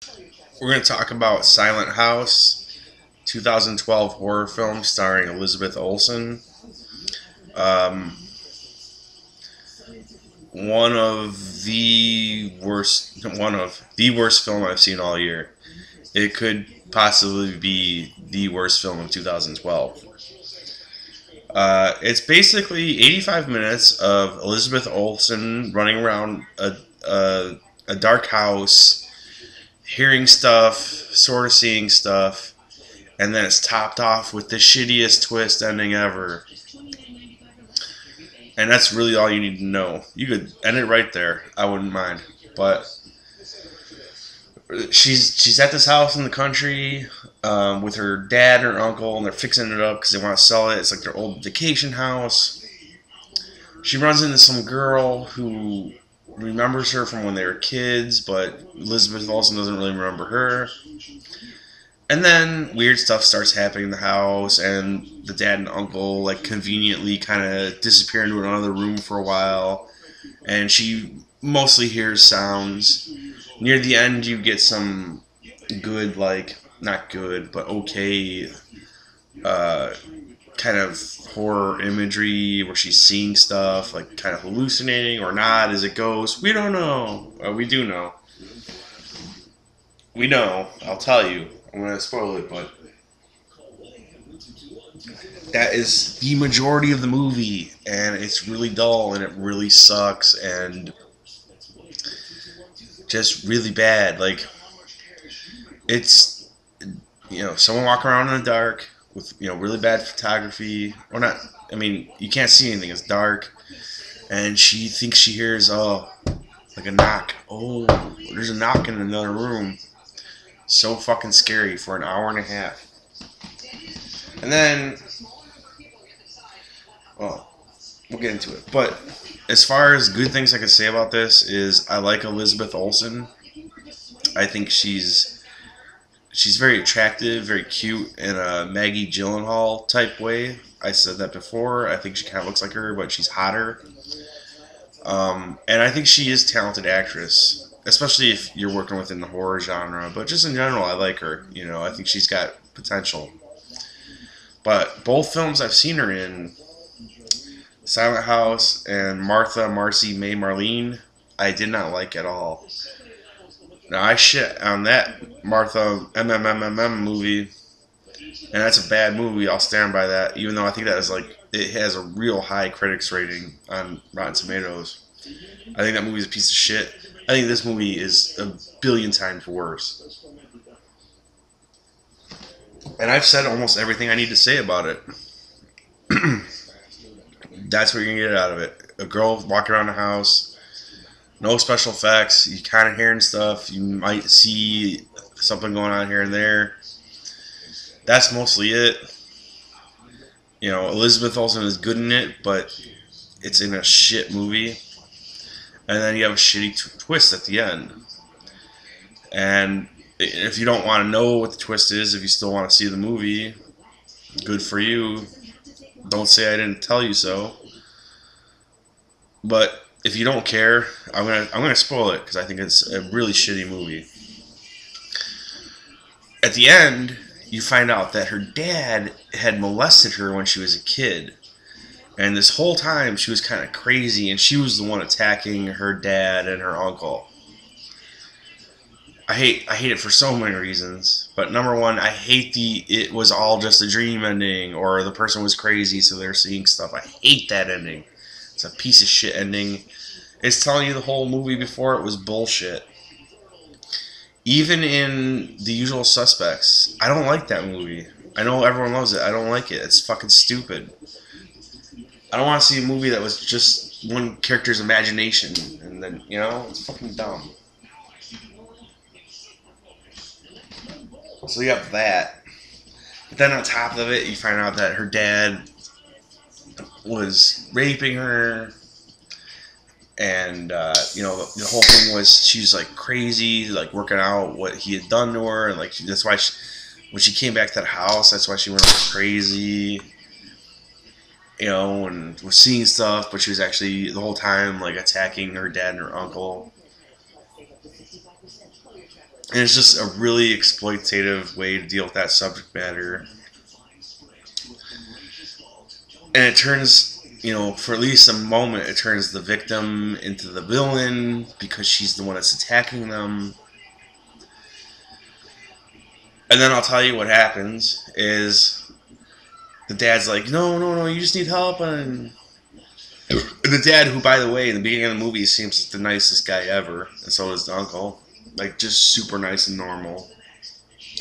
We're going to talk about Silent House, 2012 horror film starring Elizabeth Olsen. Um, one of the worst film I've seen all year. It could possibly be the worst film of 2012. It's basically 85 minutes of Elizabeth Olsen running around a dark house, hearing stuff, sort of seeing stuff, and then it's topped off with the shittiest twist ending ever. And that's really all you need to know. You could end it right there. I wouldn't mind. But she's at this house in the country with her dad and her uncle, and they're fixing it up because they want to sell it. It's like their old vacation house. She runs into some girl who remembers her from when they were kids, but Elizabeth Olsen doesn't really remember her. And then weird stuff starts happening in the house, and the dad and uncle like conveniently kind of disappear into another room for a while, and she mostly hears sounds. Near the end, you get some good, like not good, but okay, uh, kind of horror imagery where she's seeing stuff, like kind of hallucinating or not as it goes. We don't know. We do know. We know. I'll tell you. I'm going to spoil it, but that is the majority of the movie, and it's really dull, and it really sucks, and just really bad. Like, it's, someone walking around in the dark with, really bad photography, or not, I mean, you can't see anything, it's dark, and she thinks she hears, like a knock. Oh, there's a knock in another room. So fucking scary for an hour and a half. And then, well, we'll get into it. But as far as good things I can say about this is I like Elizabeth Olsen. I think she's very attractive, very cute in a Maggie Gyllenhaal type way. I said that before. I think she kind of looks like her, but she's hotter. And I think she is a talented actress. Especially if you're working within the horror genre, but just in general, I like her. I think she's got potential. But both films I've seen her in, Silent House and Martha, Marcy, May, Marlene, I did not like at all. Now I shit on that Martha MMMMM movie, and that's a bad movie. I'll stand by that, even though I think that is it has a real high critics rating on Rotten Tomatoes. I think that movie's a piece of shit. I think this movie is a billion times worse. And I've said almost everything I need to say about it. That's what you're going to get out of it. A girl walking around the house, no special effects, you kind of hearing stuff, you might see something going on here and there. That's mostly it. Elizabeth Olsen is good in it, but it's in a shit movie. And then you have a shitty twist at the end. And if you don't want to know what the twist is, if you still want to see the movie, good for you. Don't say I didn't tell you so. But if you don't care, I'm gonna spoil it because I think it's a really shitty movie. At the end, you find out that her dad had molested her when she was a kid. And this whole time, she was kind of crazy, and she was the one attacking her dad and her uncle. I hate it for so many reasons. But number one, I hate it was all just a dream ending, or the person was crazy, so they're seeing stuff. I hate that ending. It's a piece of shit ending. It's telling you the whole movie before it was bullshit. Even in The Usual Suspects, I don't like that movie. I know everyone loves it. I don't like it. It's fucking stupid. I don't want to see a movie that was just one character's imagination, and then, it's fucking dumb. So you have that. But then on top of it, you find out that her dad was raping her, and, the whole thing was she was, crazy, working out what he had done to her, and, that's why when she came back to the house, that's why she went all crazy. And was seeing stuff, but she was actually the whole time attacking her dad and her uncle. And it's just a really exploitative way to deal with that subject matter. And it turns, for at least a moment, it turns the victim into the villain because she's the one that's attacking them. And then I'll tell you what happens is the dad's like, no, no, no, you just need help. And the dad, who, by the way, in the beginning of the movie seems like the nicest guy ever, and so is the uncle. Like, just super nice and normal.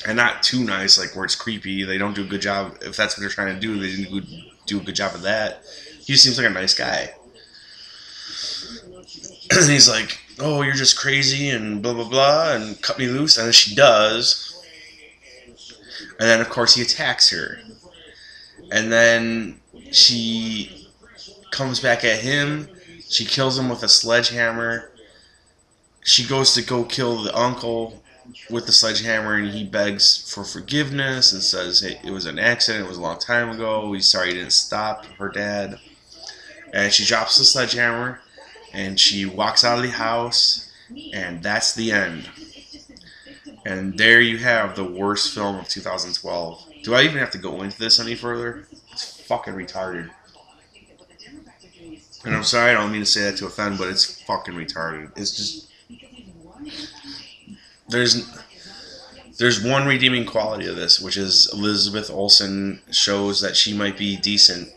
And not too nice, like, where it's creepy. They don't do a good job. If that's what they're trying to do, they didn't do a good job of that. He just seems like a nice guy. And he's like, oh, you're just crazy and blah, blah, blah, and cut me loose. And then she does. And then, of course, he attacks her. And then she comes back at him. She kills him with a sledgehammer. She goes to go kill the uncle with the sledgehammer, and he begs for forgiveness and says, hey, it was an accident. It was a long time ago. He's sorry he didn't stop her dad. And she drops the sledgehammer, and she walks out of the house, and that's the end. And there you have the worst film of 2012. Do I even have to go into this any further? It's fucking retarded. And I'm sorry, I don't mean to say that to offend, but it's fucking retarded. It's just... There's one redeeming quality of this, which is Elizabeth Olsen shows that she might be decent,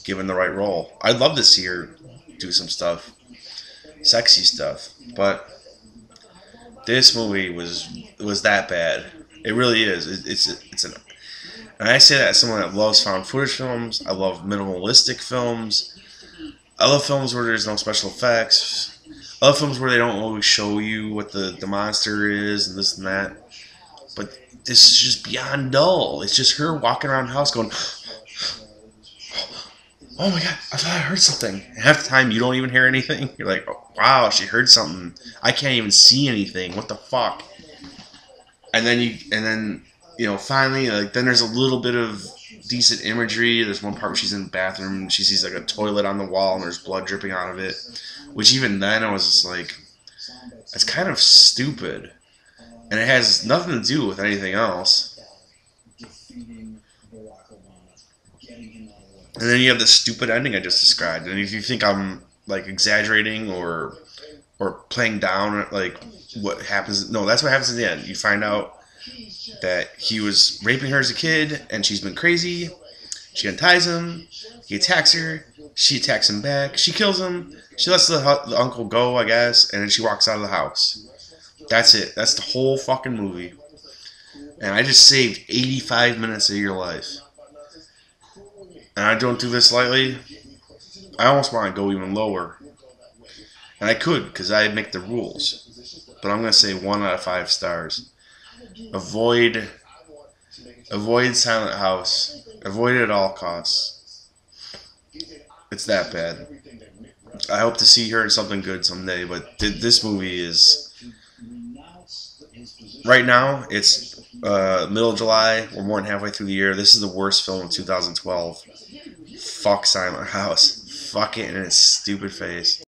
given the right role. I'd love to see her do some stuff. Sexy stuff. But this movie was that bad. It really is. And I say that as someone that loves found footage films. I love minimalistic films. I love films where there's no special effects. I love films where they don't always show you what the monster is and this and that. But this is just beyond dull. It's just her walking around the house going, oh my god, I thought I heard something. And half the time you don't even hear anything. You're like, oh, wow, she heard something. I can't even see anything. What the fuck? And then finally, then there's a little bit of decent imagery. There's one part where she's in the bathroom and she sees like a toilet on the wall and there's blood dripping out of it. Which even then I was just like, it's kind of stupid. And it has nothing to do with anything else. And then you have the stupid ending I just described. And if you think I'm like exaggerating or playing down like what happens, no, that's what happens at the end. You find out that he was raping her as a kid and she's been crazy. She unties him. He attacks her. She attacks him back. She kills him. She lets the uncle go, I guess, and then she walks out of the house. That's it. That's the whole fucking movie. And I just saved 85 minutes of your life. And I don't do this lightly. I almost want to go even lower. And I could, because I make the rules. But I'm going to say 1 out of 5 stars. Avoid Silent House. Avoid it at all costs. It's that bad. I hope to see her in something good someday, but this movie is... Right now, it's middle of July. We're more than halfway through the year. This is the worst film of 2012. Fuck Silent House. Fuck it in its stupid face.